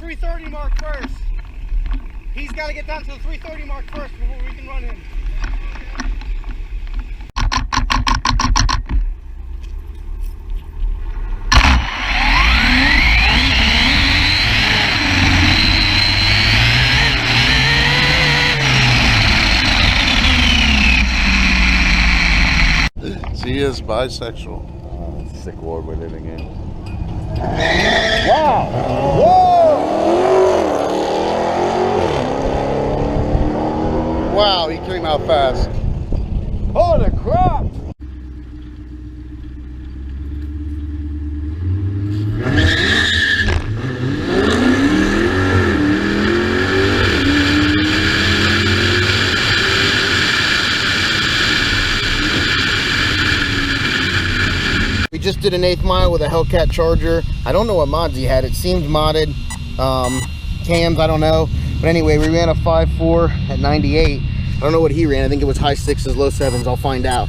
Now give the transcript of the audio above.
330 mark first. He's got to get down to the 330 mark first before we can run in. He is bisexual. Sick world we're living in. Wow! Whoa! Wow, he came out fast. Holy crap! We just did an 1/8 mile with a Hellcat Charger. I don't know what mods he had. It seemed modded. Cams, I don't know. But anyway, we ran a 5.4 at 98. I don't know what he ran. I think it was high 6s, low 7s. I'll find out.